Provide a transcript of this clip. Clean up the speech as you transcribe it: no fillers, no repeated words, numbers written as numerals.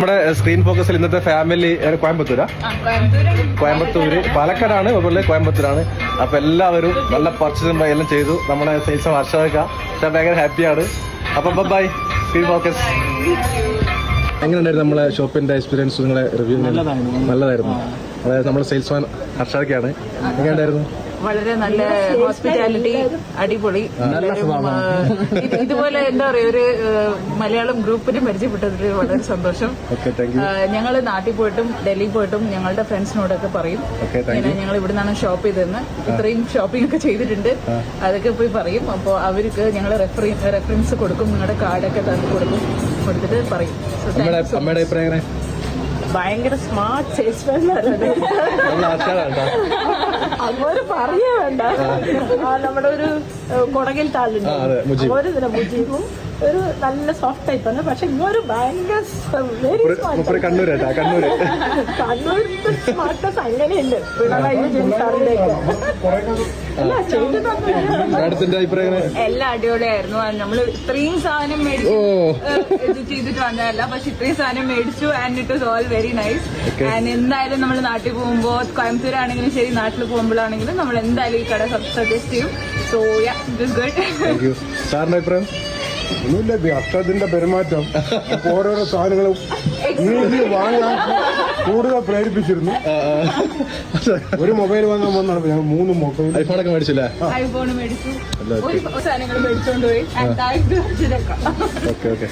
നമ്മുടെ സ്ക്രീൻ ഫോക്കസിൽ ഇന്നത്തെ ഫാമിലി കോയമ്പത്തൂര് പാലക്കാടാണ്, അതുപോലെ കോയമ്പത്തൂരാണ്. അപ്പൊ എല്ലാവരും നല്ല പർച്ചേസും എല്ലാം ചെയ്തു. നമ്മുടെ സെയിൽസ് വർഷമൊക്കെ ഭയങ്കര ഹാപ്പിയാണ്. അപ്പൊ ബൈ സ്ക്രീൻ ഫോക്കസ്. എങ്ങനെയുണ്ടായിരുന്നു നമ്മളെ ഷോപ്പിന്റെ എക്സ്പീരിയൻസ്? നിങ്ങളെ റിവ്യൂ? നല്ലതായിരുന്നു. അതായത് നമ്മുടെ സെയിൽസ്മാൻ ഹർഷാദൊക്കെയാണ്. എങ്ങനെയുണ്ടായിരുന്നു? വളരെ നല്ല ഹോസ്പിറ്റാലിറ്റി, അടിപൊളി. ഇതുപോലെ എന്താ പറയാ, ഒരു മലയാളം ഗ്രൂപ്പിന് പരിചയപ്പെട്ടതിൽ വളരെ സന്തോഷം. ഞങ്ങൾ നാട്ടിൽ പോയിട്ടും ഡൽഹിയിൽ പോയിട്ടും ഞങ്ങളുടെ ഫ്രണ്ട്സിനോടൊക്കെ പറയും ഞങ്ങൾ ഇവിടെ നിന്നാണ് ഷോപ്പ് ചെയ്തതെന്ന്. ഇത്രയും ഷോപ്പിംഗ് ഒക്കെ ചെയ്തിട്ടുണ്ട്, അതൊക്കെ പോയി പറയും. അപ്പോൾ അവർക്ക് ഞങ്ങൾ റെഫറൻസ് കൊടുക്കും, നിങ്ങളുടെ കാർഡൊക്കെ തന്നെ കൊടുത്തിട്ട് പറയും. ഭയങ്കര സ്മാർട്ട് സെയിൽസ്മാൻമാരാണ്. അങ്ങോട്ട് പറയേ വേണ്ട. നമ്മുടെ ഒരു കൊടകിൽ താളുണ്ട്, ഒരു മുജീബും ഒരു നല്ല സോഫ്റ്റ് ടൈപ്പാണ്. പക്ഷെ ഇങ്ങോട്ട് ഭയങ്കര കണ്ണൂരത്തെ സ്മാർട്ട്നെസ് അങ്ങനെയുണ്ട്. പിണറായി വിജയൻ സാറിന്റെ എല്ലാം അടിപൊളിയായിരുന്നു. നമ്മൾ ഇത്രയും സാധനം മേടിച്ചു ചെയ്തിട്ട് വന്നതല്ല, പക്ഷെ ഇത്രയും സാധനം മേടിച്ചു. And it was all very nice. And എന്തായാലും നമ്മൾ നാട്ടിൽ പോകുമ്പോൾ, കോയമ്പത്തൂരാണെങ്കിലും ശരി, നാട്ടിൽ പോകുമ്പോഴാണെങ്കിലും നമ്മൾ എന്തായാലും ഈ കട സജസ്റ്റ് ചെയ്യും. So yeah, it is good. സാറിന്റെ അഭിപ്രായം? ഒന്നുമില്ല, അക്ഷരത്തിന്റെ പെരുമാറ്റം ഓരോരോ സാധനങ്ങളും വീട്ടിൽ വാങ്ങാൻ കൂടുതൽ പ്രേരിപ്പിച്ചിരുന്നു. ഒരു മൊബൈൽ വാങ്ങാൻ വന്നാണ് ഞങ്ങൾ 3 മൊബൈൽ. ഐഫോണൊക്കെ മേടിച്ചില്ലേ? ഐഫോൺ മേടിച്ചു, ഒരു സാധനങ്ങൾ മേടിച്ചോണ്ട് പോയി. ഓക്കെ.